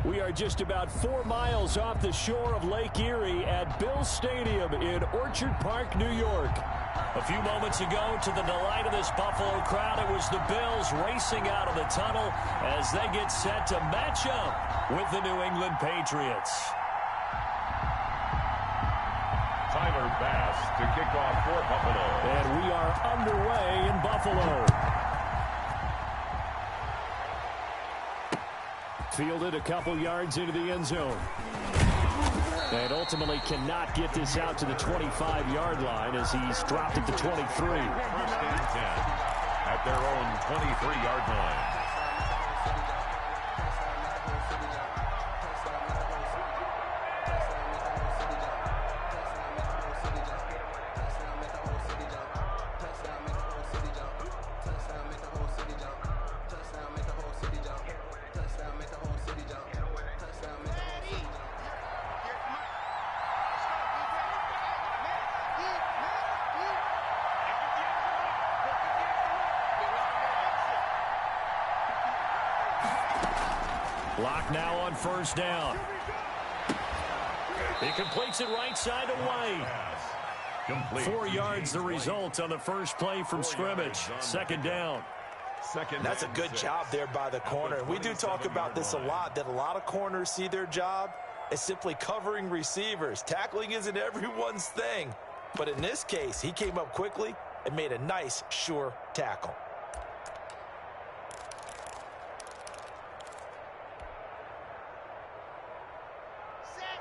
We are just about 4 miles off the shore of Lake Erie at Bills Stadium in Orchard Park, New York. A few moments ago, to the delight of this Buffalo crowd, it was the Bills racing out of the tunnel as they get set to match up with the New England Patriots. Tyler Bass to kick off for Buffalo. And we are underway in Buffalo. Fielded a couple yards into the end zone. And ultimately cannot get this out to the 25-yard line as he's dropped it to 23. First and 10 at their own 23-yard line. Lock now on first down. He completes it right side away. 4 yards the result on the first play from scrimmage. Second down. That's a good job there by the corner. We do talk about this a lot, that a lot of corners see their job as simply covering receivers. Tackling isn't everyone's thing. But in this case, he came up quickly and made a nice, sure tackle.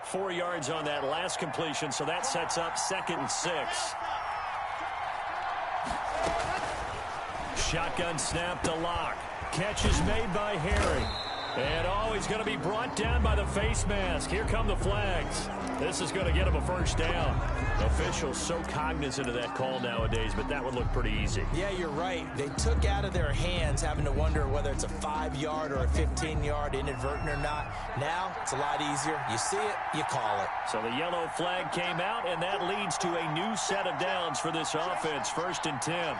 Four yards on that last completion, so that sets up 2nd and 6. Shotgun snap to Lock. Catch is made by Harry. And he's going to be brought down by the face mask. Here come the flags. This is going to get him a first down. Officials so cognizant of that call nowadays, but that would look pretty easy. Yeah, you're right. They took out of their hands having to wonder whether it's a 5-yard or a 15-yard inadvertent or not. Now, it's a lot easier. You see it, you call it. So the yellow flag came out, and that leads to a new set of downs for this offense. 1st and 10.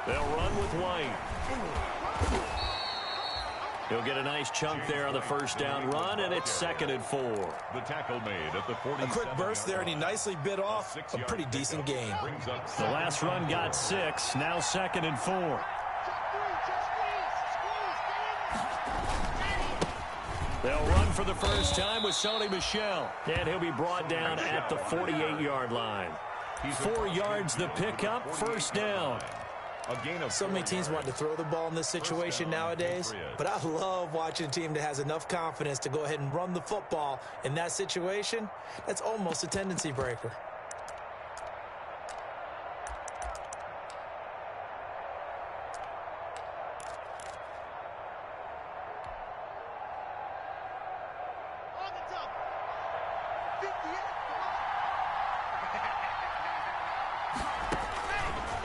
They'll run with White. He'll get a nice chunk there on the first down run, and it's 2nd and 4. The tackle made at the 47. A quick burst there, and he nicely bit off a pretty decent gain. The last run got 6. Now 2nd and 4. They'll run for the first time with Sony Michel, and he'll be brought down at the 48-yard line. 4 yards the pickup, first down. So many teams want to throw the ball in this situation nowadays, but I love watching a team that has enough confidence to go ahead and run the football in that situation. That's almost a tendency breaker.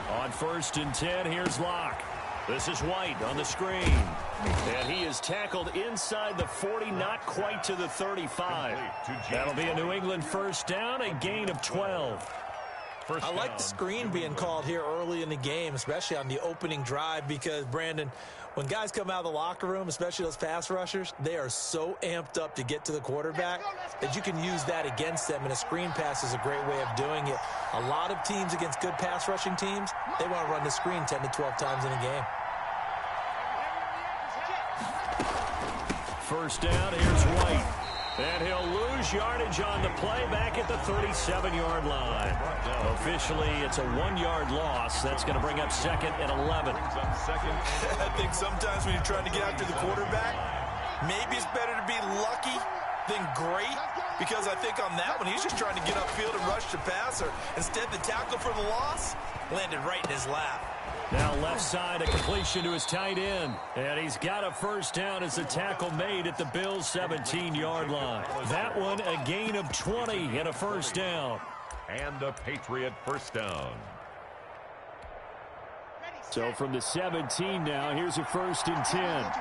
On 1st and 10, here's Locke. This is White on the screen. And he is tackled inside the 40, not quite to the 35. That'll be a New England first down, a gain of 12. I like the screen being called here early in the game, especially on the opening drive, because, Brandon, when guys come out of the locker room, especially those pass rushers, they are so amped up to get to the quarterback that you can use that against them, and a screen pass is a great way of doing it. A lot of teams against good pass rushing teams, they want to run the screen 10 to 12 times in a game. First down, here's White. And he'll lose yardage on the play back at the 37-yard line. Officially, it's a 1-yard loss. That's going to bring up 2nd and 11. I think sometimes when you're trying to get after the quarterback, maybe it's better to be lucky than great, because I think on that one, he's just trying to get upfield and rush the passer. Instead, the tackle for the loss landed right in his lap. Now left side, a completion to his tight end. And he's got a first down as the tackle made at the Bills' 17-yard line. That one, a gain of 20 and a first down. And a Patriot first down. So from the 17 now, here's a 1st and 10.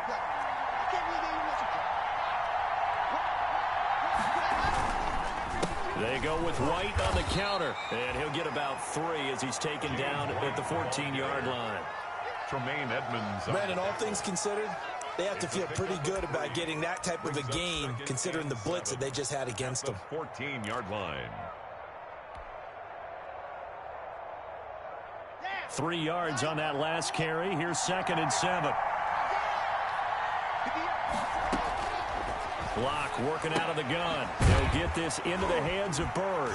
They go with White on the counter, and he'll get about 3 as he's taken down at the 14-yard line. Tremaine Edmonds. Brandon, all things considered, they have to feel pretty good about getting that type of a gain, considering the blitz that they just had against them. 14-yard line. 3 yards on that last carry. Here's 2nd and 7. Block working out of the gun. They'll get this into the hands of Bird.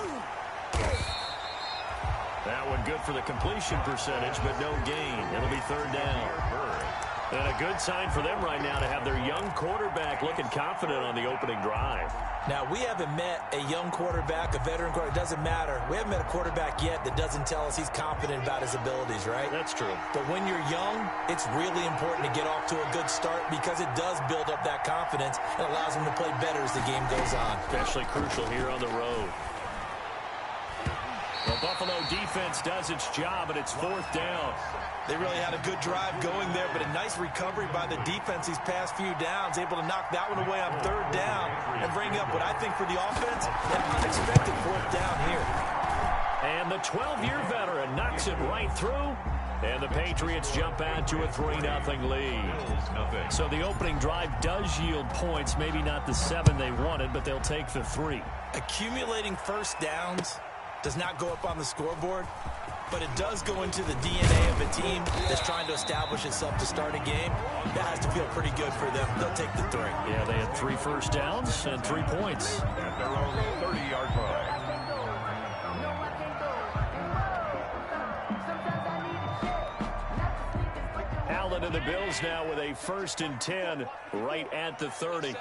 That one good for the completion percentage, but no gain. It'll be 3rd down. And a good sign for them right now to have their young quarterback looking confident on the opening drive. Now, we haven't met a young quarterback, a veteran quarterback. It doesn't matter. We haven't met a quarterback yet that doesn't tell us he's confident about his abilities, right? That's true. But when you're young, it's really important to get off to a good start because it does build up that confidence and allows them to play better as the game goes on. Especially crucial here on the road. The Buffalo defense does its job, and it's 4th down. They really had a good drive going there, but a nice recovery by the defense these past few downs, able to knock that one away on 3rd down and bring up what I think for the offense, an unexpected 4th down here. And the 12-year veteran knocks it right through, and the Patriots jump out to a 3-0 lead. So the opening drive does yield points, maybe not the 7 they wanted, but they'll take the 3. Accumulating first downs does not go up on the scoreboard, but it does go into the DNA of a team that's trying to establish itself to start a game. That has to feel pretty good for them. They'll take the 3. Yeah, they had 3 first downs and 3 points. At their own 30-yard line. Allen and the Bills now with a 1st and 10 right at the 30.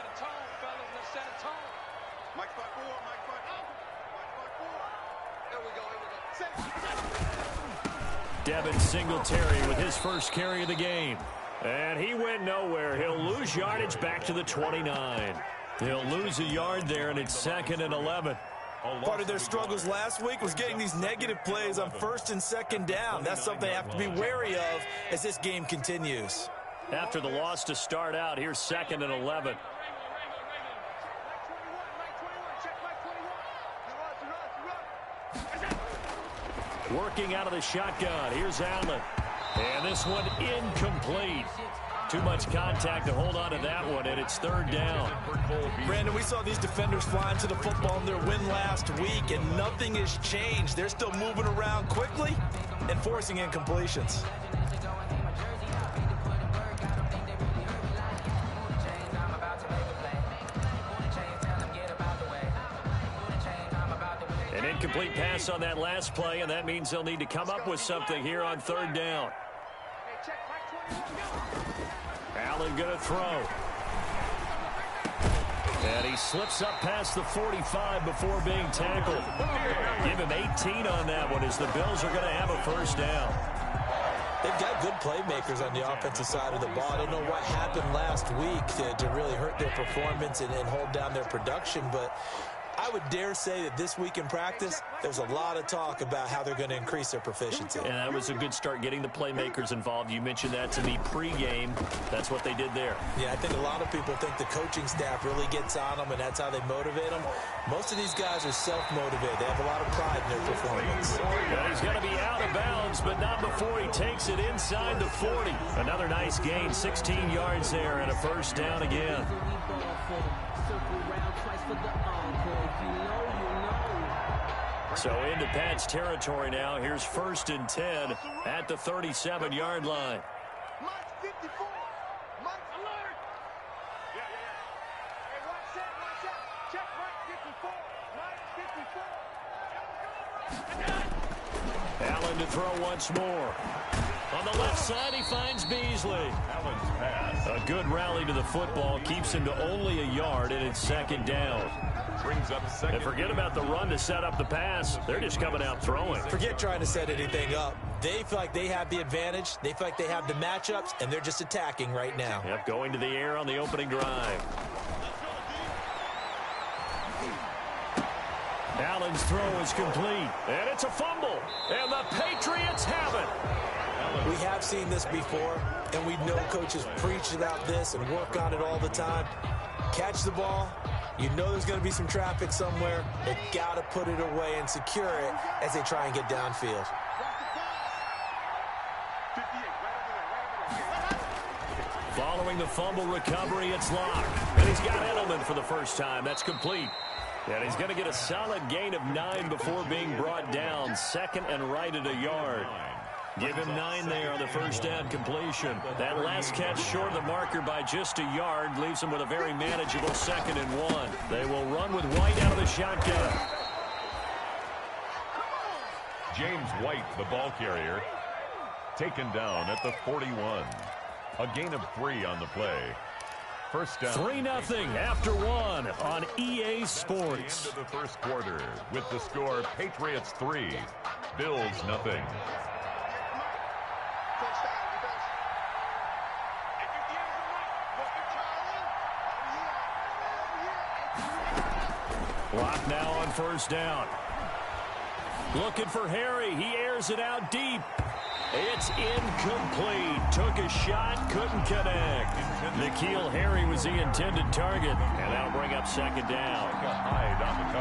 Devin Singletary with his first carry of the game. And he went nowhere. He'll lose yardage back to the 29. They'll lose a yard there, and it's 2nd and 11. Part of their struggles last week was getting these negative plays on 1st and 2nd down. That's something they have to be wary of as this game continues. After the loss to start out, here's 2nd and 11. Working out of the shotgun. Here's Allen. And this one incomplete. Too much contact to hold on to that one, and it's 3rd down. Brandon, we saw these defenders flying to the football in their win last week, and nothing has changed. They're still moving around quickly and forcing incompletions. An incomplete pass on that last play, and that means they'll need to come up with something here on 3rd down. Allen going to throw. And he slips up past the 45 before being tackled. Give him 18 on that one as the Bills are going to have a 1st down. They've got good playmakers on the offensive side of the ball. I don't know what happened last week to really hurt their performance and hold down their production, but I would dare say that this week in practice, there's a lot of talk about how they're going to increase their proficiency. And that was a good start getting the playmakers involved. You mentioned that to me pregame. That's what they did there. Yeah, I think a lot of people think the coaching staff really gets on them, and that's how they motivate them. Most of these guys are self-motivated. They have a lot of pride in their performance. Well, he's going to be out of bounds, but not before he takes it inside the 40. Another nice gain, 16 yards there, and a 1st down again. So into Pat's territory now. Here's 1st and 10 at the 37-yard line. Allen to throw once more. On the left side, he finds Beasley. Allen's pass. A good rally to the football keeps him to only a yard, and it's 2nd down. Brings up 2nd. And forget about the run to set up the pass. They're just coming out throwing. Forget trying to set anything up. They feel like they have the advantage. They feel like they have the matchups, and they're just attacking right now. Yep, going to the air on the opening drive. Allen's throw is complete, and it's a fumble, and the Patriots have it. We have seen this before, and we know coaches preach about this and work on it all the time. Catch the ball. You know there's going to be some traffic somewhere. They got to put it away and secure it as they try and get downfield. Following the fumble recovery, it's Locke. And he's got Edelman for the first time. That's complete. And he's going to get a solid gain of 9 before being brought down. Second and right at a yard. Give him 9 there on the first down completion. That last catch short of the marker by just a yard leaves him with a very manageable 2nd and 1. They will run with White out of the shotgun. James White, the ball carrier, taken down at the 41. A gain of 3 on the play. First down. 3-0 after 1 on EA Sports. Into the first quarter with the score Patriots 3, Bills 0. Clock now on first down. Looking for Harry. He airs it out deep. It's incomplete. Took a shot, couldn't connect. N'Keal Harry was the intended target, and that'll bring up 2nd down.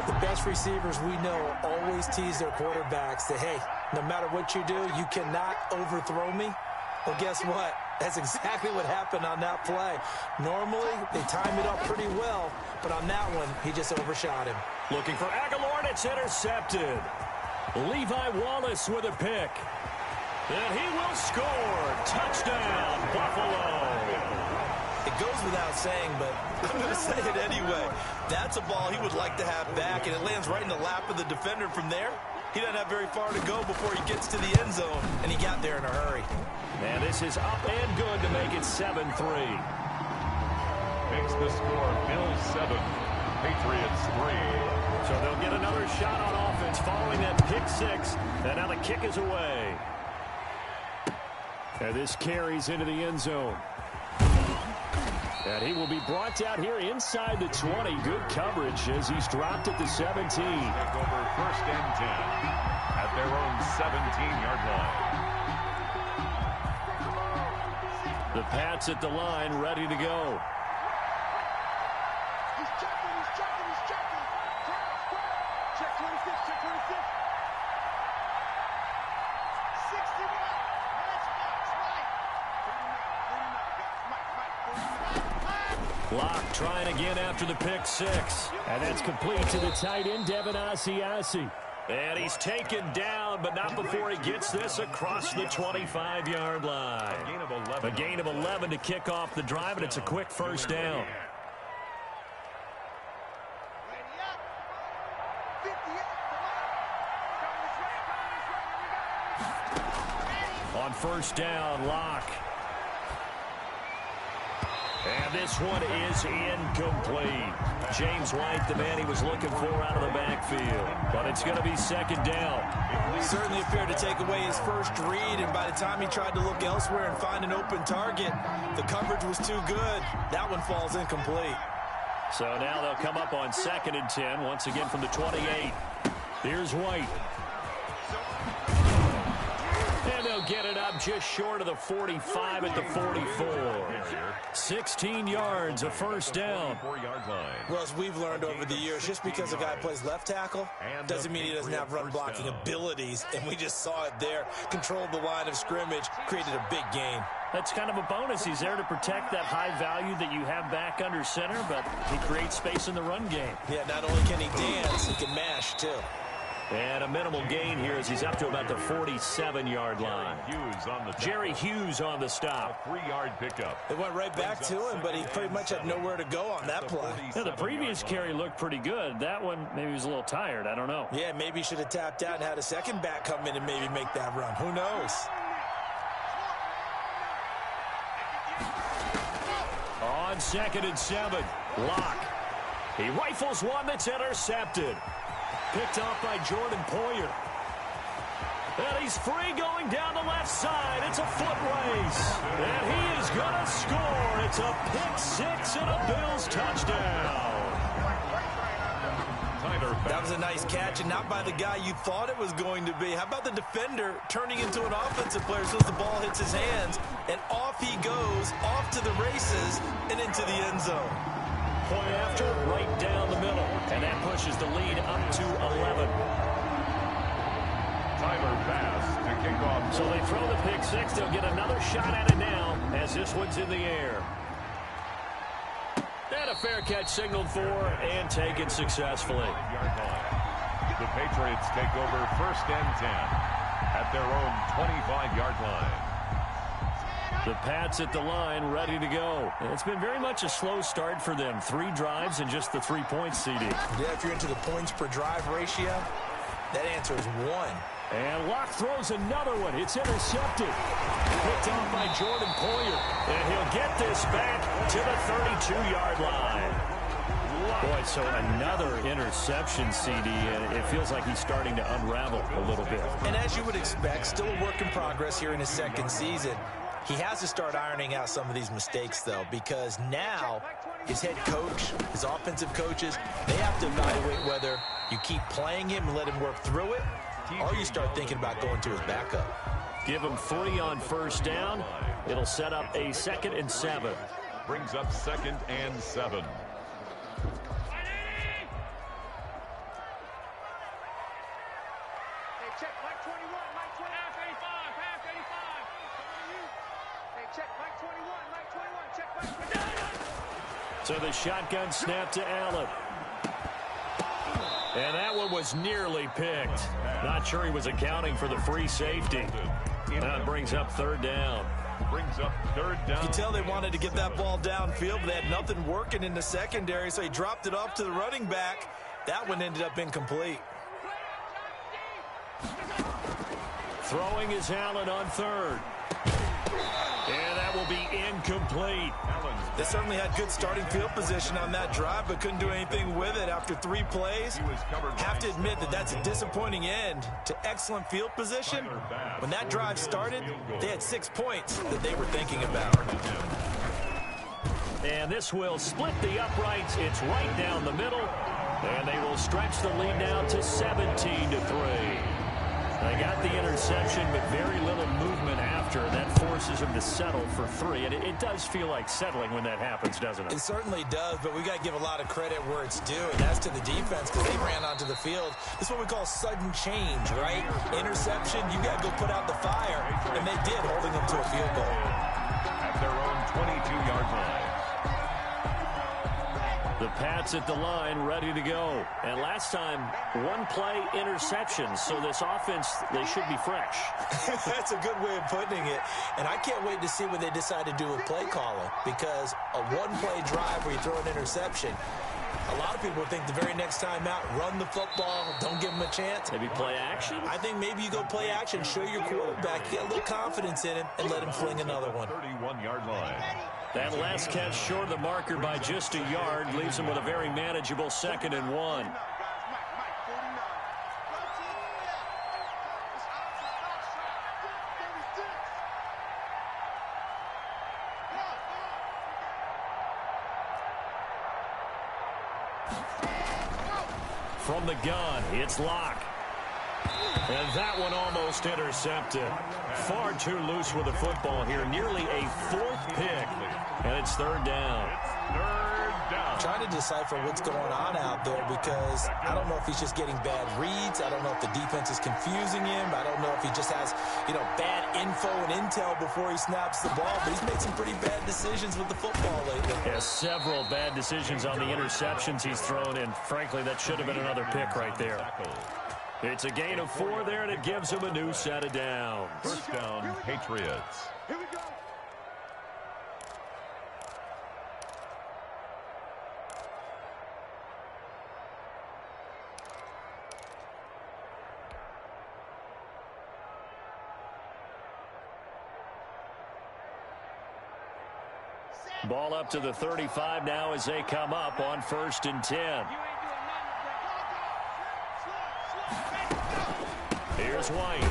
The best receivers we know always tease their quarterbacks that, hey, no matter what you do, you cannot overthrow me. Well, guess what? That's exactly what happened on that play. Normally, they time it up pretty well, but on that one, he just overshot him. Looking for Aguilar, and it's intercepted. Levi Wallace with a pick. And he will score. Touchdown, Buffalo. It goes without saying, but I'm going to say it anyway. That's a ball he would like to have back, and it lands right in the lap of the defender from there. He doesn't have very far to go before he gets to the end zone, and he got there in a hurry. And this is up and good to make it 7-3. Makes the score Bills 7, Patriots 3. So they'll get another shot on offense following that pick 6. And now the kick is away. And this carries into the end zone. And he will be brought out here inside the 20. Good coverage as he's dropped at the 17. Take over 1st and 10 at their own 17-yard line. The Pats at the line, ready to go. He's checking. Check 26, check 26. 61. Locke trying again after the pick 6. And that's complete to the tight end, Devin Asiasi. And he's taken down, but not before he gets this across the 25-yard line. A gain of 11 to kick off the drive, and it's a quick first down. On first down, Locke. And this one is incomplete. James White, the man he was looking for out of the backfield. But it's going to be 2nd down. He certainly appeared to take away his first read, and by the time he tried to look elsewhere and find an open target, the coverage was too good. That one falls incomplete. So now they'll come up on 2nd and 10, once again from the 28. Here's White. And they'll get it up just short of the 45 at the 44. 16 yards, a first down. Well, as we've learned over the years, just because a guy plays left tackle doesn't mean he doesn't have run blocking abilities. And we just saw it there. Controlled the line of scrimmage, created a big gain. That's kind of a bonus. He's there to protect that high value that you have back under center, but he creates space in the run game. Yeah, not only can he dance, he can mash, too. And a minimal gain here as he's up to about the 47-yard line. Jerry Hughes on the stop. A 3-yard pickup. It went right back to him, but he pretty much had nowhere to go on that play. Yeah, the previous carry looked pretty good. That one, maybe he was a little tired. I don't know. Yeah, maybe he should have tapped out and had a second back come in and maybe make that run. Who knows? On 2nd and 7, Locke. He rifles one that's intercepted. Picked off by Jordan Poyer. And he's free going down the left side. It's a foot race. And he is going to score. It's a pick 6 and a Bills touchdown. That was a nice catch, and not by the guy you thought it was going to be. How about the defender turning into an offensive player as soon as the ball hits his hands, and off he goes, off to the races, and into the end zone. Point after, right down the middle. And that pushes the lead up to 11. Tyler Bass to kick off. So they throw the pick 6. They'll get another shot at it now. as this one's in the air. And a fair catch signaled for and taken successfully. The Patriots take over 1st and 10 at their own 25-yard line. The Pats at the line, ready to go. It's been very much a slow start for them. 3 drives and just the 3 points, CD. Yeah, if you're into the points per drive ratio, that answer is 1. And Locke throws another one. It's intercepted. Picked off by Jordan Poyer. And he'll get this back to the 32-yard line. Boy, so another interception, CD, and it feels like he's starting to unravel a little bit. And as you would expect, still a work in progress here in his 2nd season. He has to start ironing out some of these mistakes, though, because now his head coach, his offensive coaches, they have to evaluate whether you keep playing him and let him work through it, or you start thinking about going to his backup. Give him 3 on 1st down. It'll set up a 2nd and 7. Brings up 2nd and 7. Check, Mike 21, Mike 20, half 85. Hey, check, Mike 21, Mike 21, check, Mike 21. So the shotgun snap to Allen. And that one was nearly picked. Not sure he was accounting for the free safety. Now it brings up 3rd down. Brings up 3rd down. You can tell they wanted to get that ball downfield, but they had nothing working in the secondary, so he dropped it off to the running back. That one ended up incomplete. Throwing is Allen on 3rd. And that will be incomplete. They certainly had good starting field position on that drive, but couldn't do anything with it after 3 plays. Have to admit that that's a disappointing end to excellent field position. When that drive started, they had 6 points that they were thinking about. And this will split the uprights. It's right down the middle. And they will stretch the lead now to 17-3. They got the interception, but very little movement after. That forces them to settle for 3. And it does feel like settling when that happens, doesn't it? It certainly does, but we got to give a lot of credit where it's due, and that's to the defense because they ran onto the field. This is what we call sudden change, right? Interception, you got to go put out the fire, and they did, holding them to a field goal. At their own 22-yard line. The Pats at the line, ready to go. And last time, 1-play interception. So this offense, they should be fresh. That's a good way of putting it. And I can't wait to see what they decide to do with play calling, because a 1-play drive where you throw an interception, a lot of people think the very next time out, run the football, don't give them a chance. Maybe play action? I think maybe you go play action, show your quarterback, get a little confidence in him, and let him fling another one. 31-yard line. That last catch short of the marker by just a yard leaves him with a very manageable 2nd and 1. From the gun, it's Locke. And that one almost intercepted. Far too loose with the football here. Nearly a 4th pick. And it's 3rd down. Trying to decipher what's going on out there, because I don't know if he's just getting bad reads. I don't know if the defense is confusing him. I don't know if he just has, bad info and intel before he snaps the ball. But he's made some pretty bad decisions with the football lately. Yeah, several bad decisions on the interceptions he's thrown, and frankly, that should have been another pick right there. It's a gain of 4 there, and it gives him a new set of downs. 1st down, Patriots. Here we go. Ball up to the 35 now as they come up on 1st and 10. Here's White.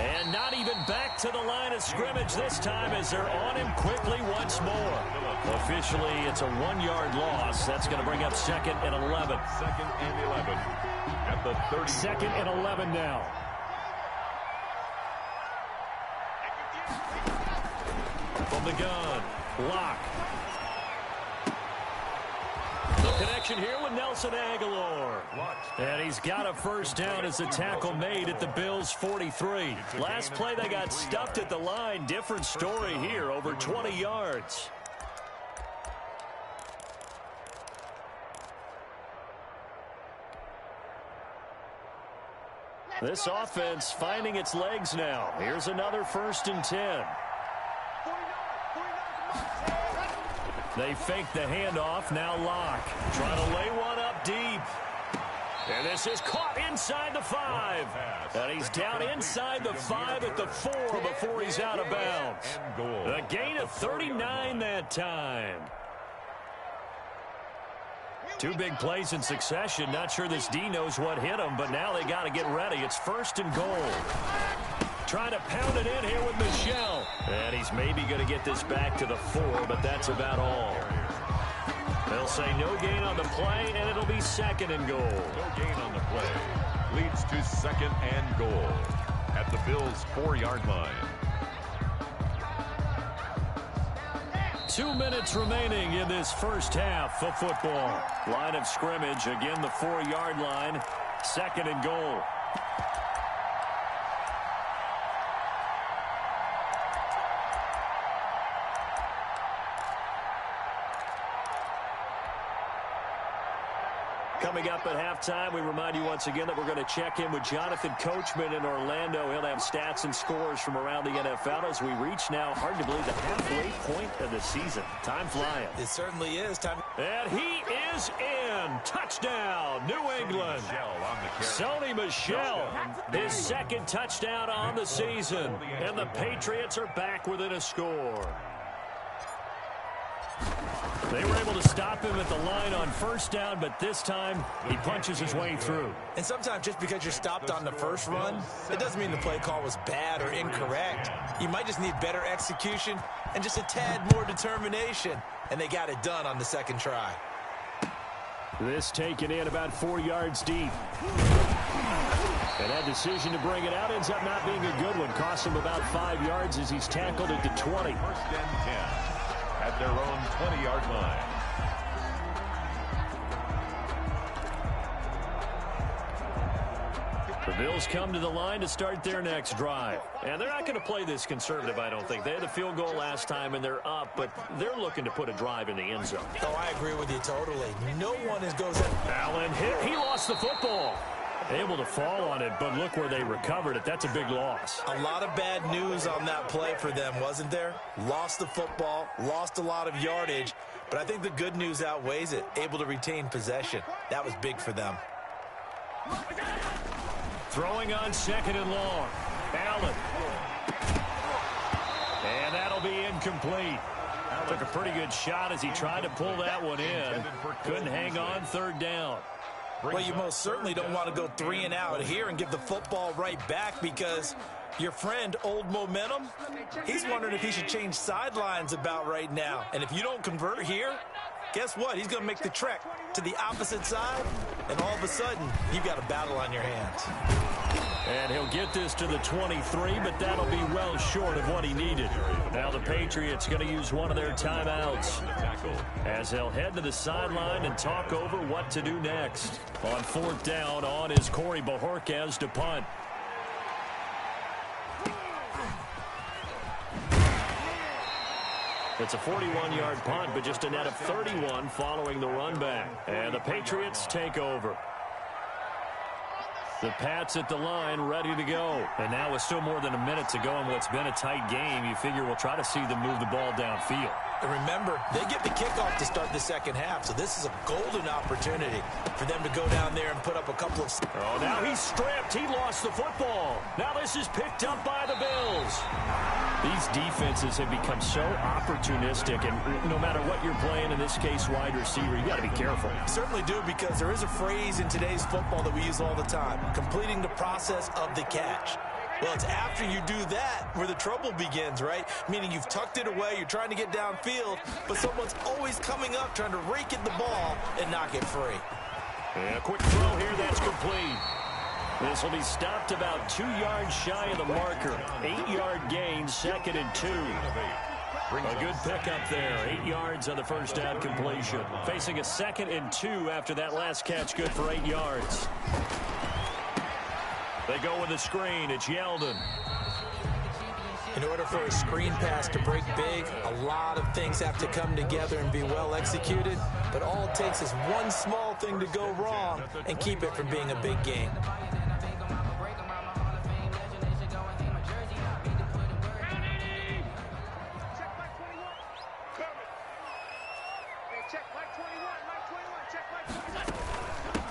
And not even back to the line of scrimmage this time as they're on him quickly once more. Officially, it's a 1-yard loss. That's going to bring up 2nd and 11. 2nd and 11. At the 30. 2nd and 11 now. From the gun, Locke. The Connection here with Nelson Aguilar. And he's got a first down as the tackle made at the Bills' 43. Last play they got stuffed at the line. Different story here, over 20 yards. This offense finding its legs now. Here's another 1st and 10. They fake the handoff. Now Locke trying to lay one up deep. And this is caught inside the 5. And he's down inside the 5 at the 4 before he's out of bounds. A gain of 39 that time. 2 big plays in succession. Not sure this D knows what hit him, but now they got to get ready. It's 1st and goal. Trying to pound it in here with Michel. And he's maybe going to get this back to the 4, but that's about all. They'll say no gain on the play, and it'll be 2nd and goal. No gain on the play. Leads to 2nd and goal at the Bills' 4-yard line. 2 minutes remaining in this first half of football. Line of scrimmage, again the 4-yard line. 2nd and goal. Coming up at halftime, we remind you once again that we're going to check in with Jonathan Coachman in Orlando. He'll have stats and scores from around the NFL as we reach now, hard to believe, the halfway point of the season. Time flying. It certainly is. Time. And he is in. Touchdown, New England. Sony Michel, his 2nd touchdown on the season. And the Patriots are back within a score. They were able to stop him at the line on 1st down, but this time he punches his way through. And sometimes just because you're stopped on the first run, it doesn't mean the play call was bad or incorrect. You might just need better execution and just a tad more determination. And they got it done on the 2nd try. This taken in about 4 yards deep. And that decision to bring it out ends up not being a good one. Cost him about 5 yards as he's tackled at the 20. 1st and 10. At their own 20-yard line. The Bills come to the line to start their next drive. And they're not going to play this conservative, I don't think. They had the field goal last time, and they're up, but they're looking to put a drive in the end zone. Oh, I agree with you totally. No one goes in. Allen hit. He lost the football. Able to fall on it, but look where they recovered it. That's a big loss. A lot of bad news on that play for them, wasn't there? Lost the football, lost a lot of yardage, but I think the good news outweighs it. Able to retain possession. That was big for them. Throwing on 2nd and long. Allen. And that'll be incomplete. Took a pretty good shot as he tried to pull that one in. Couldn't hang on 3rd down. Well, you most certainly don't want to go 3 and out here and give the football right back because your friend, Old Momentum, he's wondering if he should change sidelines about right now. And if you don't convert here, guess what? He's going to make the trek to the opposite side, and all of a sudden, you've got a battle on your hands. And he'll get this to the 23, but that'll be well short of what he needed. Now the Patriots going to use one of their timeouts as they'll head to the sideline and talk over what to do next. On 4th down, on is Corey Bojorquez to punt. It's a 41-yard punt, but just a net of 31 following the run back. And the Patriots take over. The Pats at the line, ready to go. And now with still more than a minute to go in what's been a tight game, you figure we'll try to see them move the ball downfield. And remember, they get the kickoff to start the 2nd half, so this is a golden opportunity for them to go down there and put up a couple of... Oh, now he's stripped. He lost the football. Now this is picked up by the Bills. These defenses have become so opportunistic, and no matter what you're playing, in this case, wide receiver, you got to be careful. Certainly do, because there is a phrase in today's football that we use all the time, completing the process of the catch. Well, it's after you do that where the trouble begins, right? Meaning you've tucked it away, you're trying to get downfield, but someone's always coming up trying to rake at the ball and knock it free. And a quick throw here, that's complete. This will be stopped about 2 yards shy of the marker. 8-yard gain, 2nd and 2. A good pickup there. 8 yards on the first down completion. Facing a 2nd and 2 after that last catch. Good for 8 yards. They go with a screen. It's Yeldon. In order for a screen pass to break big, a lot of things have to come together and be well executed. But all it takes is one small thing to go wrong and keep it from being a big game.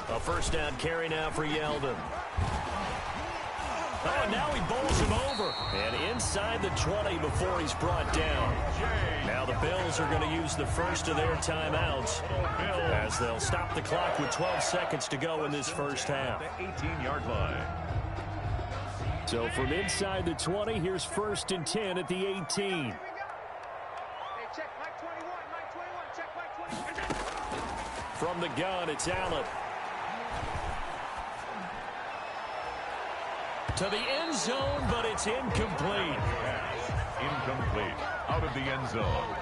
A first down carry now for Yeldon. Oh, and now he bowls him over. And inside the 20 before he's brought down. Now the Bills are going to use the first of their timeouts as they'll stop the clock with 12 seconds to go in this first half. The 18-yard line. So from inside the 20, here's 1st and 10 at the 18. From the gun, it's Allen. To the end zone, but it's incomplete. Incomplete. Out of the end zone.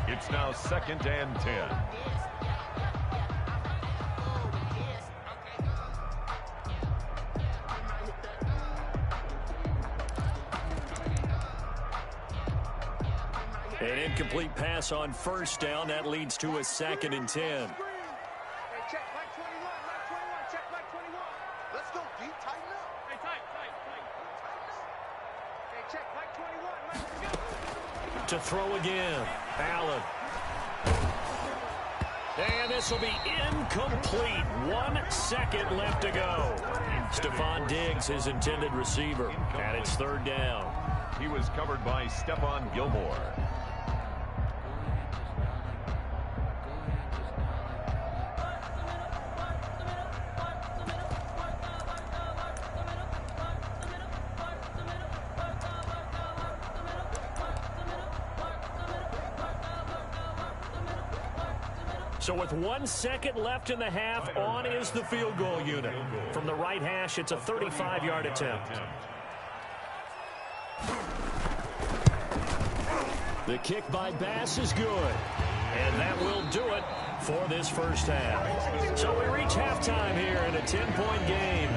It's now 2nd and 10. An incomplete pass on first down. That leads to a 2nd and 10. To throw again. Allen. And this will be incomplete. 1 second left to go. Stephon Diggs, his intended receiver. And it's 3rd down. He was covered by Stephon Gilmore. So with 1 second left in the half, on is the field goal unit. From the right hash, it's a 35-yard attempt. The kick by Bass is good. And that will do it for this first half. So we reach halftime here in a 10-point game.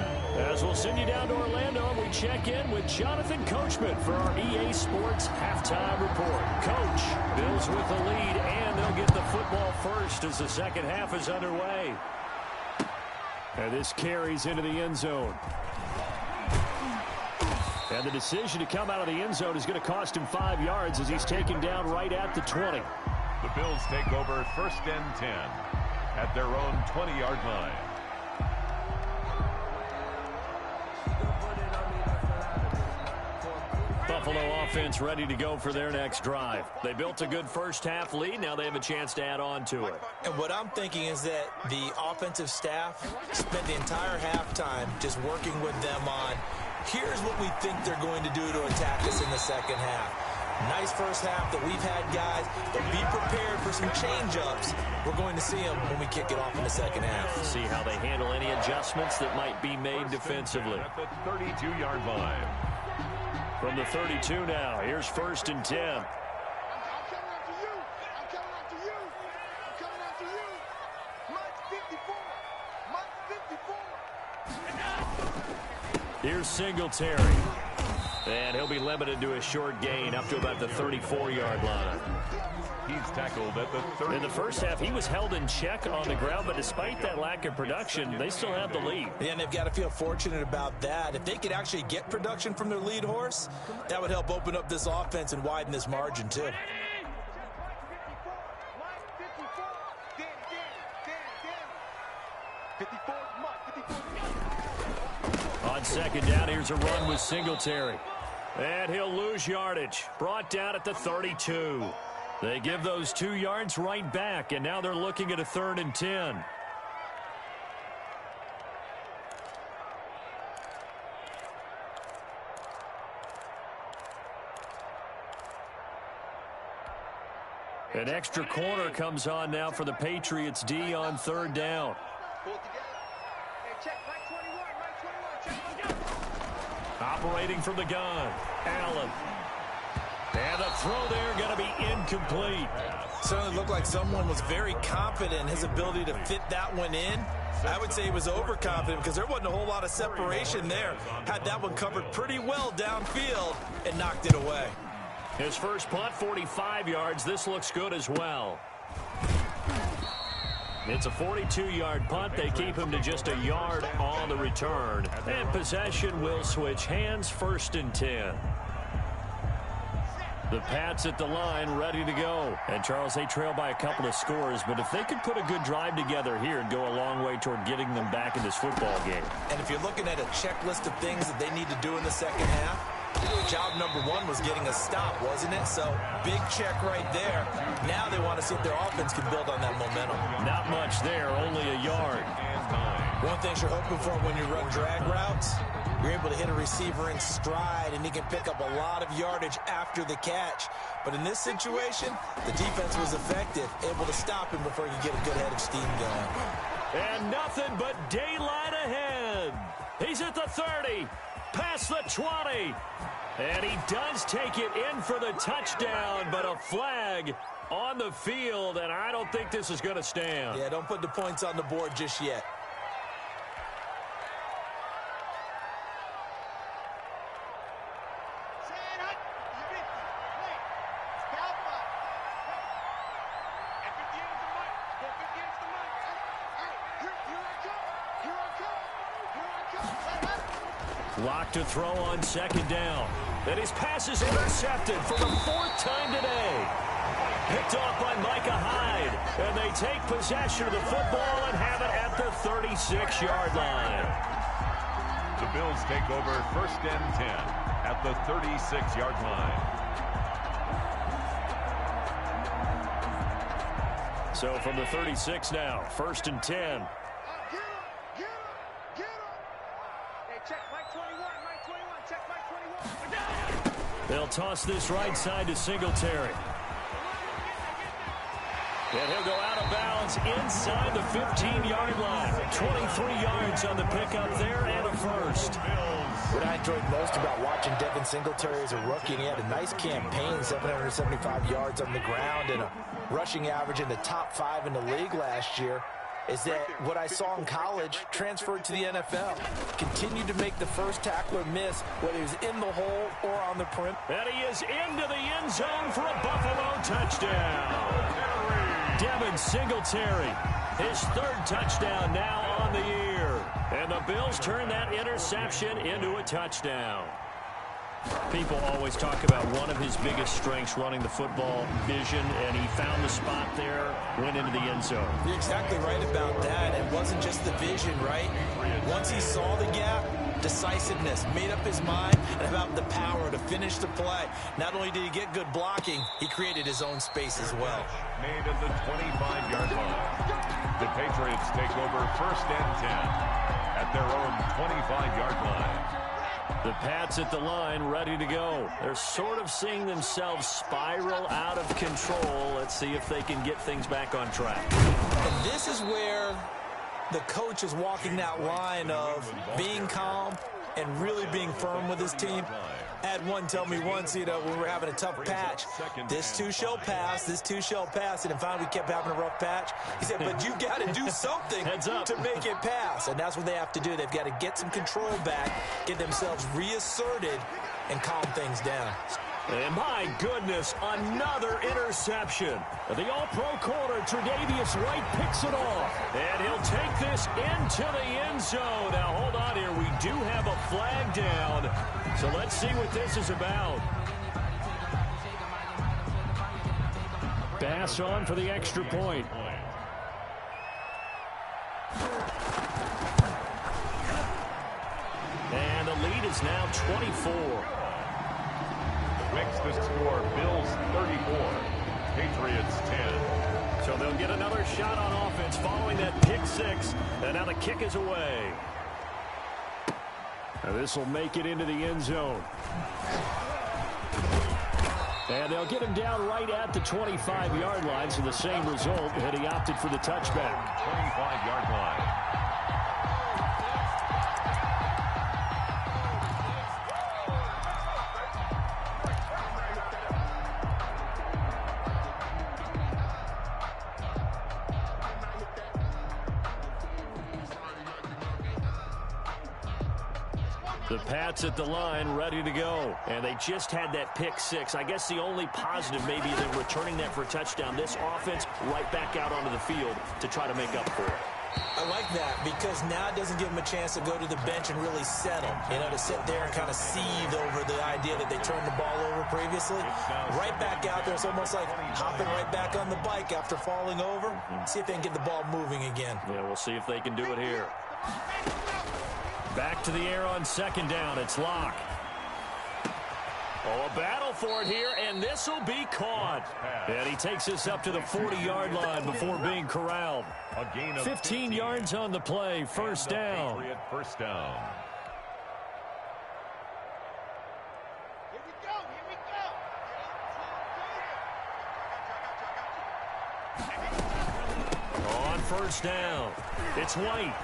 As we'll send you down to Orlando, and we check in with Jonathan Coachman for our EA Sports Halftime Report. Coach, Bills with the lead, and they'll get the football first as the second half is underway. And this carries into the end zone. And the decision to come out of the end zone is going to cost him 5 yards as he's taken down right at the 20. The Bills take over 1st and 10 at their own 20-yard line. Buffalo offense ready to go for their next drive. They built a good first half lead. Now they have a chance to add on to it. And what I'm thinking is that the offensive staff spent the entire halftime just working with them on, here's what we think they're going to do to attack us in the second half. Nice first half that we've had, guys, but be prepared for some change-ups. We're going to see them when we kick it off in the second half. See how they handle any adjustments that might be made defensively. At the 32-yard line. From the 32 now, here's 1st and 10. I'm coming after you. I'm coming after you. I'm coming after you. Mike's 54. Mike's 54. Here's Singletary. And he'll be limited to a short gain up to about the 34-yard line. He's tackled at the 30. In the first half, he was held in check on the ground, but despite that lack of production, they still have the lead. Yeah, and they've got to feel fortunate about that. If they could actually get production from their lead horse, that would help open up this offense and widen this margin, too. On second down, here's a run with Singletary. And he'll lose yardage. Brought down at the 32. They give those 2 yards right back, and now they're looking at a 3rd and 10. An extra corner comes on now for the Patriots D on 3rd down. Operating from the gun, Allen. And a throw there going incomplete. Certainly looked like someone was very confident in his ability to fit that one in. I would say he was overconfident because there wasn't a whole lot of separation there. Had that one covered pretty well downfield and knocked it away. His first punt, 45 yards. This looks good as well. It's a 42-yard punt. They keep him to just a yard on the return. And possession will switch hands, 1st and 10. The Pats at the line, ready to go. And, Charles, they trail by a couple of scores, but if they could put a good drive together here, it'd go a long way toward getting them back in this football game. And if you're looking at a checklist of things that they need to do in the second half, job number 1 was getting a stop, wasn't it? So, big check right there. Now they want to see if their offense can build on that momentum. Not much there, only a yard. One thing you're hoping for when you run drag routes, you're able to hit a receiver in stride, and he can pick up a lot of yardage after the catch. But in this situation, the defense was effective, able to stop him before he could get a good head of steam going. And nothing but daylight ahead. He's at the 30, past the 20. And he does take it in for the touchdown, but a flag on the field, and I don't think this is going to stand. Yeah, don't put the points on the board just yet. Lock to throw on 2nd down. And his pass is intercepted for the 4th time today. Picked off by Micah Hyde. And they take possession of the football and have it at the 36-yard line. The Bills take over 1st and 10 at the 36-yard line. So from the 36 now, 1st and 10. They'll toss this right side to Singletary. And he'll go out of bounds inside the 15-yard line. 23 yards on the pickup there and a first. What I enjoyed most about watching Devin Singletary as a rookie, and he had a nice campaign, 775 yards on the ground and a rushing average in the top 5 in the league last year, is that what I saw in college transferred to the NFL. Continued to make the first tackler miss, whether he was in the hole or on the perimeter. And he is into the end zone for a Buffalo touchdown. Devin Singletary, his 3rd touchdown now on the year. And the Bills turn that interception into a touchdown. People always talk about one of his biggest strengths, running the football, vision, and he found the spot there, went into the end zone. You're exactly right about that. It wasn't just the vision, right? Once he saw the gap, decisiveness, made up his mind, and about the power to finish the play. Not only did he get good blocking, he created his own space as well. Made at the 25-yard line. The Patriots take over 1st and 10 at their own 25-yard line. The Pats at the line, ready to go. They're sort of seeing themselves spiral out of control. Let's see if they can get things back on track. And this is where the coach is walking that line of being calm and really being firm with his team. I had one tell me once, when we were having a tough patch, this too shall pass, this too shall pass, and finally we kept having a rough patch. He said, but you got to do something to make it pass, and that's what they have to do. They've got to get some control back, get themselves reasserted, and calm things down. And my goodness, another interception. The all-pro corner, Tre'Davious White, picks it off. And he'll take this into the end zone. Now, hold on here. We do have a flag down. So let's see what this is about. Bass on for the extra point. And the lead is now 24. Makes the score Bills 34, Patriots 10. So they'll get another shot on offense following that pick 6. And now the kick is away. Now this will make it into the end zone. And they'll get him down right at the 25-yard line. So the same result, and he opted for the touchback. 25-yard line. The Pats at the line, ready to go. And they just had that pick six. I guess the only positive maybe them returning that for a touchdown. This offense right back out onto the field to try to make up for it. I like that because now it doesn't give them a chance to go to the bench and really settle. You know, to sit there and kind of seethe over the idea that they turned the ball over previously. Right back out there. It's almost like hopping right back on the bike after falling over. See if they can get the ball moving again. Yeah, we'll see if they can do it here. Back to the air on second down. It's Locke. Oh, a battle for it here, and this will be caught. And he takes us up to the 40-yard line before being corralled. A gain of 15 yards on the play, first down. Patriot first down. Here we go, here we go. On first down, it's White.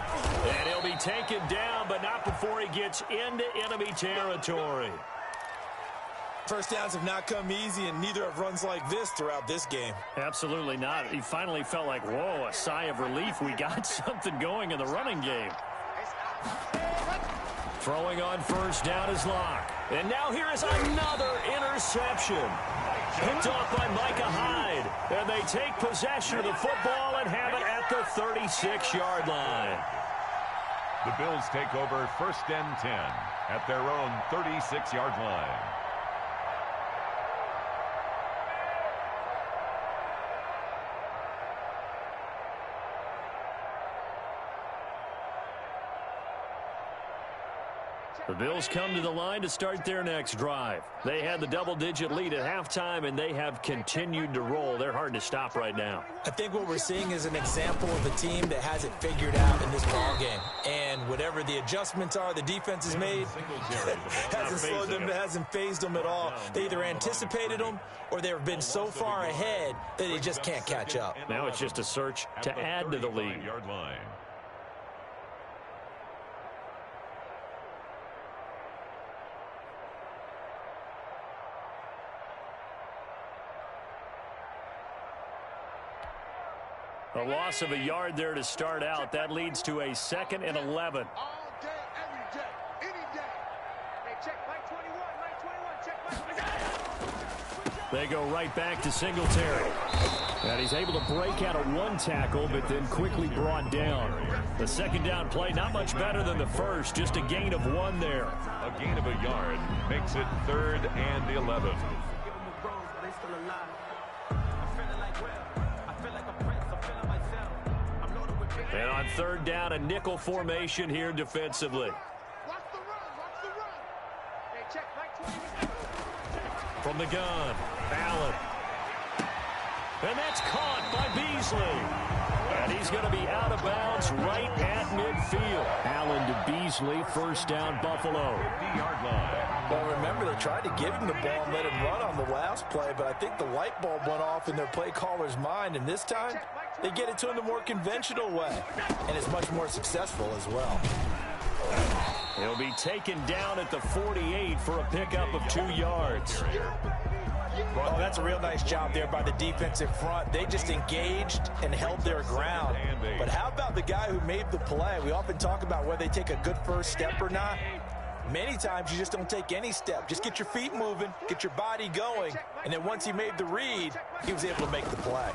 And he'll be taken down, but not before he gets into enemy territory. First downs have not come easy, and neither have runs like this throughout this game. Absolutely not. He finally felt like, whoa, a sigh of relief. We got something going in the running game. Throwing on first down is Locke. And now here is another interception. Picked off by Micah Hyde. And they take possession of the football and have it at the 36-yard line. The Bills take over first and 10 at their own 36-yard line. The Bills come to the line to start their next drive. They had the double-digit lead at halftime, and they have continued to roll. They're hard to stop right now. I think what we're seeing is an example of a team that has it figured out in this ball game. And whatever the adjustments are the defense has made, hasn't slowed them, hasn't phased them at all. They either anticipated them or they've been so far ahead that they just can't catch up. Now it's just a search to add to the lead. Line. A loss of a yard there to start out. That leads to a 2nd and 11. All day, every day, any day. Hey, check Mike 21, Mike 21, check Mike 21. They go right back to Singletary. And he's able to break out of one tackle, but then quickly brought down. The second down play, not much better than the first, just a gain of 1 there. A gain of a yard makes it 3rd and 11. And on 3rd down, a nickel formation here defensively. Watch the run, watch the run. Hey, check Mike 21. From the gun, Allen. And that's caught by Beasley. And he's going to be out of bounds right at midfield. Allen to Beasley, first down, Buffalo. 50-yard line. Well, remember, they tried to give him the ball and let him run on the last play, but I think the light bulb went off in their play caller's mind, and this time they get it to him the more conventional way, and it's much more successful as well. He'll be taken down at the 48 for a pickup of 2 yards. Oh, that's a real nice job there by the defensive front. They just engaged and held their ground. But how about the guy who made the play? We often talk about whether they take a good first step or not. Many times you just don't take any step. Just get your feet moving, get your body going, and then once he made the read, he was able to make the play.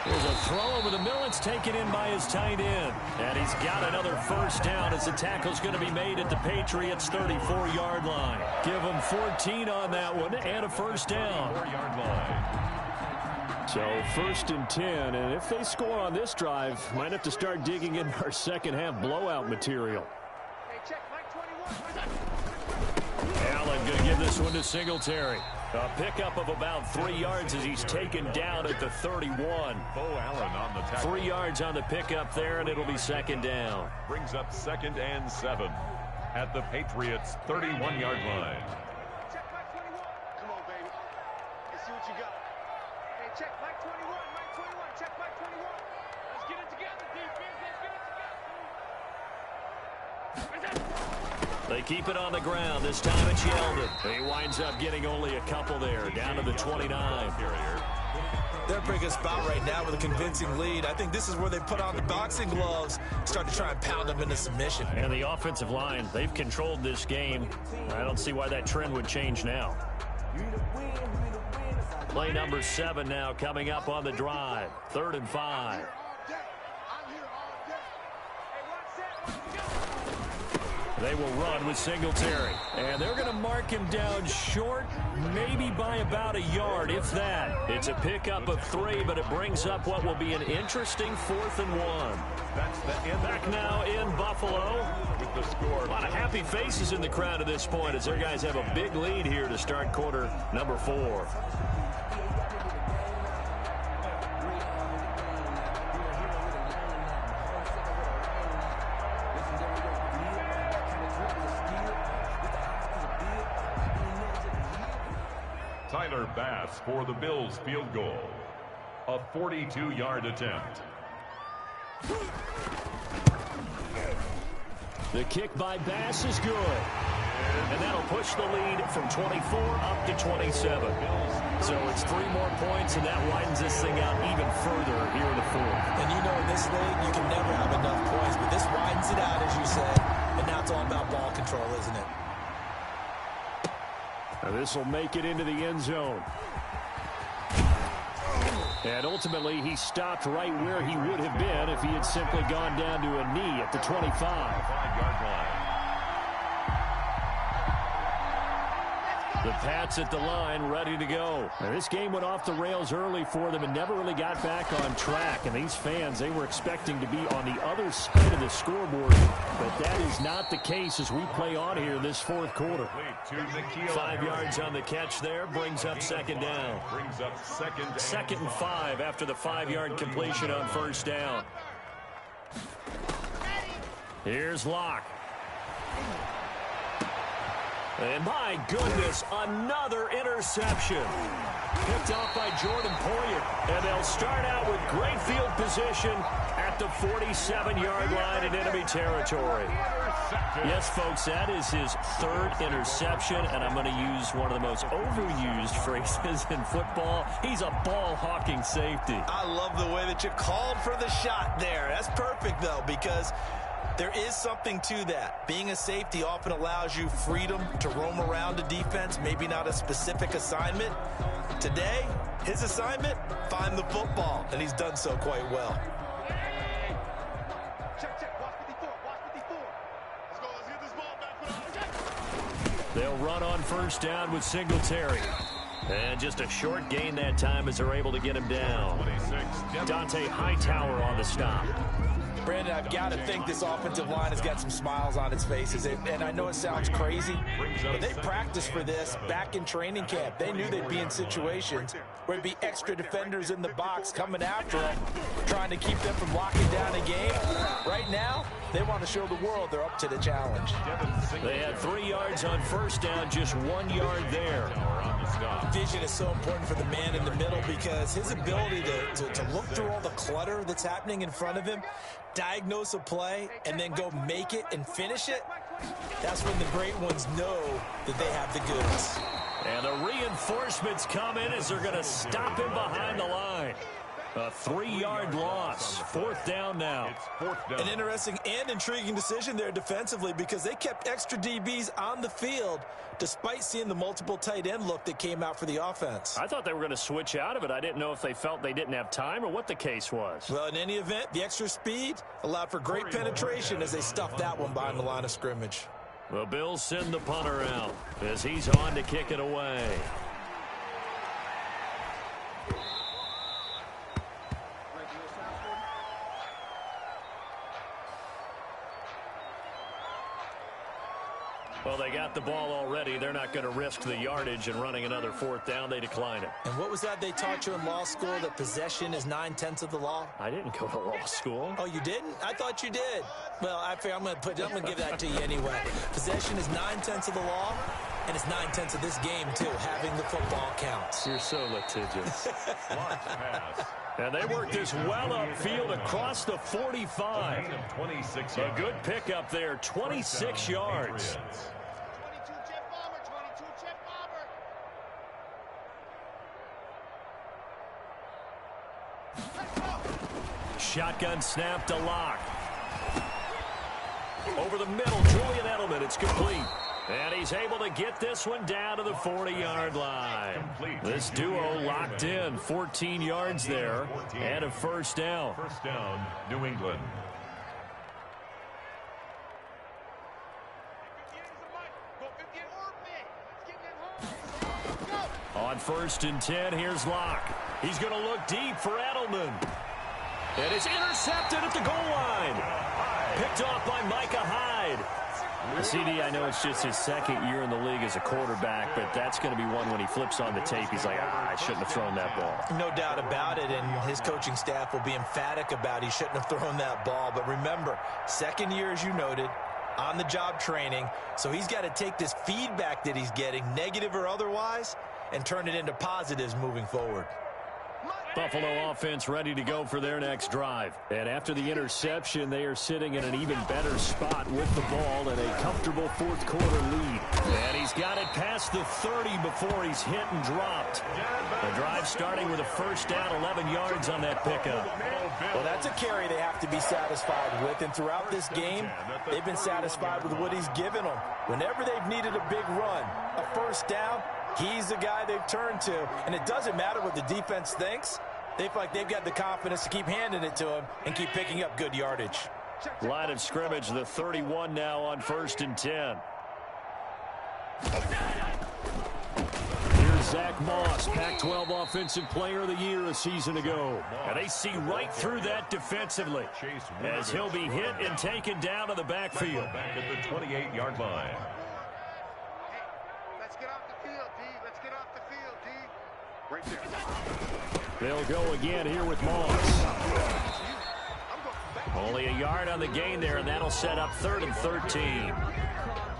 There's a throw over the middle. It's taken in by his tight end. And he's got another first down as the tackle's going to be made at the Patriots' 34-yard line. Give them 14 on that one and a first down. 4-yard line. So 1st and 10, and if they score on this drive, might have to start digging in our second half blowout material. Hey, check Mike 21. Allen going to give this one to Singletary. A pickup of about 3 yards as he's taken down at the 31. Bo Allen on the tackle. 3 yards on the pickup there, and it'll be second down. Brings up 2nd and 7 at the Patriots' 31-yard line. Check Mike 21. Come on, baby. Let's see what you got. Hey, check Mike 21, Mike 21, check Mike 21. Let's get it together, defense. Let's get it together. They keep it on the ground. This time it's Yeldon. He winds up getting only a couple there, down to the 29. They're in a pretty good spot right now with a convincing lead. I think this is where they put on the boxing gloves, start to try and pound them into submission. And the offensive line, they've controlled this game. I don't see why that trend would change now. Play number 7 now coming up on the drive. 3rd and 5. They will run with Singletary. And they're going to mark him down short, maybe by about a yard, if that. It's a pickup of 3, but it brings up what will be an interesting 4th and 1. That's the end. Back now in Buffalo. With the score. A lot of happy faces in the crowd at this point as their guys have a big lead here to start quarter number 4. Tyler Bass for the Bills field goal. A 42-yard attempt. The kick by Bass is good. And that'll push the lead from 24 up to 27. So it's 3 more points, and that widens this thing out even further here in the 4th. And you know in this league, you can never have enough points, but this widens it out, as you said. And now it's all about ball control, isn't it? Now this will make it into the end zone. And ultimately, he stopped right where he would have been if he had simply gone down to a knee at the 25. 5-yard line. The Pats at the line, ready to go. Now, this game went off the rails early for them and never really got back on track. And these fans, they were expecting to be on the other side of the scoreboard. But that is not the case as we play on here in this 4th quarter. 5 yards on the catch there, brings up 2nd down. Brings up 2nd and 5 after the 5-yard completion on 1st down. Here's Locke. And my goodness, another interception. Picked off by Jordan Poyer. And they'll start out with great field position at the 47-yard line in enemy territory. Yes, folks, that is his 3rd interception, and I'm going to use one of the most overused phrases in football. He's a ball-hawking safety. I love the way that you called for the shot there. That's perfect, though, because there is something to that. Being a safety often allows you freedom to roam around the defense, maybe not a specific assignment. Today, his assignment, find the football, and he's done so quite well. They'll run on 1st down with Singletary. And just a short gain that time as they're able to get him down. Dante Hightower on the stop. Brandon, I've got to think this offensive line has got some smiles on its faces. And I know it sounds crazy, but they practiced for this back in training camp. They knew they'd be in situations where it'd be extra defenders in the box coming after them, trying to keep them from locking down a game. Right now, they want to show the world they're up to the challenge. They had 3 yards on 1st down, just 1 yard there. Vision is so important for the man in the middle because his ability to look through all the clutter that's happening in front of him, diagnose a play, and then go make it and finish it, that's when the great ones know that they have the goods. And the reinforcements come in as they're going to stop him behind the line. A 3-yard loss. 4th down now. It's 4th down. An interesting and intriguing decision there defensively because they kept extra DBs on the field despite seeing the multiple tight end look that came out for the offense. I thought they were going to switch out of it. I didn't know if they felt they didn't have time or what the case was. Well, in any event, the extra speed allowed for great penetration as they stuffed that one behind the line of scrimmage. The Bills send the punter out as he's on to kick it away. Well, they got the ball already. They're not going to risk the yardage and running another 4th down. They decline it. And what was that they taught you in law school, that possession is 9/10 of the law? I didn't go to law school. Oh, you didn't? I thought you did. Well, I figure I'm going to give that to you anyway. Possession is 9/10 of the law, and it's 9/10 of this game, too. Having the football counts. You're so litigious. And they work this well upfield across the 45. A good pickup there, 26 yards. shotgun snap to Locke. Over the middle, Julian Edelman. It's complete. And he's able to get this one down to the 40-yard line. This duo locked in. 14 yards there and a first down. First down, New England. On 1st and 10, here's Locke. He's going to look deep for Edelman. And it's intercepted at the goal line. Picked off by Micah Hyde. CD, I know it's just his second year in the league as a quarterback, but that's going to be one when he flips on the tape. He's like, I shouldn't have thrown that ball. No doubt about it, and his coaching staff will be emphatic about he shouldn't have thrown that ball. But remember, second year, as you noted, on-the-job training, so he's got to take this feedback that he's getting, negative or otherwise, and turn it into positives moving forward. Buffalo offense ready to go for their next drive. And after the interception, they are sitting in an even better spot with the ball and a comfortable fourth-quarter lead. And he's got it past the 30 before he's hit and dropped. The drive starting with a first down, 11 yards on that pickup. Well, that's a carry they have to be satisfied with. And throughout this game, they've been satisfied with what he's given them. Whenever they've needed a big run, a first down, he's the guy they've turned to. And it doesn't matter what the defense thinks. They feel like they've got the confidence to keep handing it to him and keep picking up good yardage. Line of scrimmage, the 31 now on 1st and 10. Here's Zach Moss, Pac-12 Offensive Player of the Year a season ago. And they see right through that defensively as he'll be hit and taken down to the backfield. Back at the 28-yard line. Let's get off the field, D. Let's get off the field, D. Right there. They'll go again here with Moss. Only a yard on the gain there, and that'll set up 3rd and 13.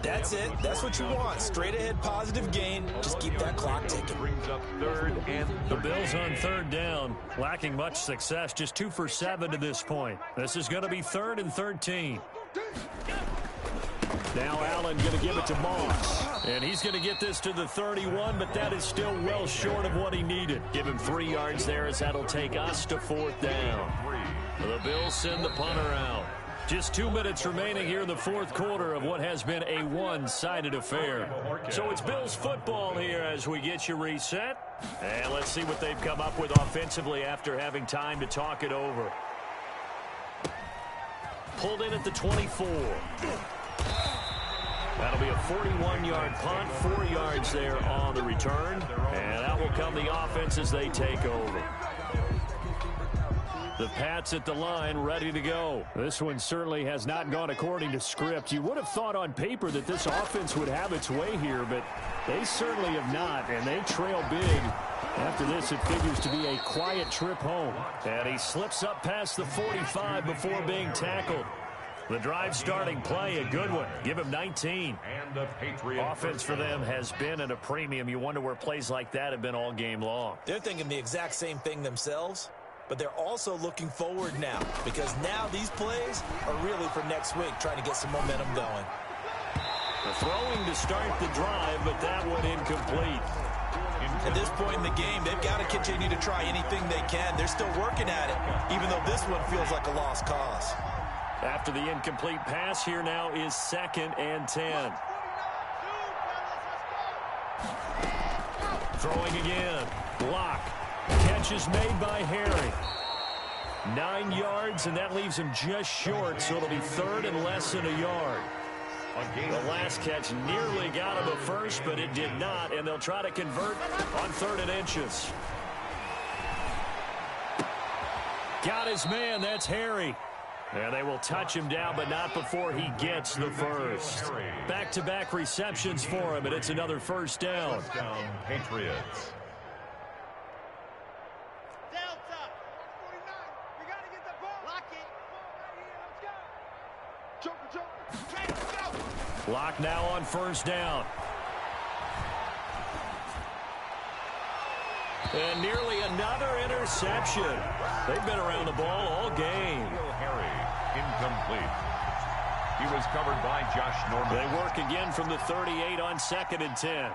That's it. That's what you want. Straight ahead, positive gain. Just keep that clock ticking. Brings up 3rd and 13. The Bills on 3rd down, lacking much success, just 2 for 7 to this point. This is going to be 3rd and 13. Now Allen going to give it to Moss. And he's going to get this to the 31, but that is still well short of what he needed. Give him 3 yards there as that'll take us to 4th down. The Bills send the punter out. Just 2 minutes remaining here in the 4th quarter of what has been a one-sided affair. So it's Bills football here as we get you reset. And let's see what they've come up with offensively after having time to talk it over. Pulled in at the 24. That'll be a 41-yard punt, 4 yards there on the return. And out will come the offense as they take over. The Pats at the line, ready to go. This one certainly has not gone according to script. You would have thought on paper that this offense would have its way here, but they certainly have not, and they trail big. After this, it figures to be a quiet trip home. And he slips up past the 45 before being tackled. The drive starting play, a good one. Give him 19. And the Patriots offense for them has been at a premium. You wonder where plays like that have been all game long. They're thinking the exact same thing themselves, but they're also looking forward now because now these plays are really for next week, trying to get some momentum going. The throwing to start the drive, but that one incomplete. At this point in the game, they've got to continue to try anything they can. They're still working at it, even though this one feels like a lost cause. After the incomplete pass, here now is 2nd and 10. Throwing again. Block. Catch is made by Harry. 9 yards, and that leaves him just short, so it'll be 3rd and less than a yard. The last catch nearly got him a first, but it did not, and they'll try to convert on 3rd and inches. Got his man, that's Harry. And they will touch him down, but not before he gets the first. Back-to-back receptions for him, and it's another first down. First down, Patriots. Delta. 49. We got to get the ball. Lock it. Right here. Let's go. Joker. Let's go. Lock now on first down. And nearly another interception. They've been around the ball all game. Harry, incomplete. He was covered by Josh Norman. They work again from the 38 on 2nd and 10.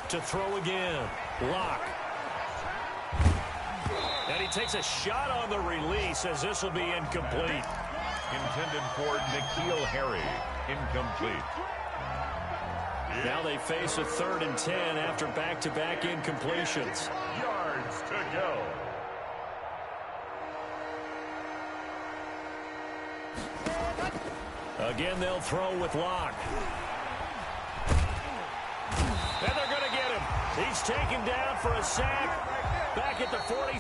To throw again. Lock. And he takes a shot on the release as this will be incomplete. Intended for N'Keal Harry. Incomplete. Now they face a 3rd and 10 after back-to-back incompletions. Yards to go. Again, they'll throw with Locke. And they're going to get him. He's taken down for a sack back at the 40.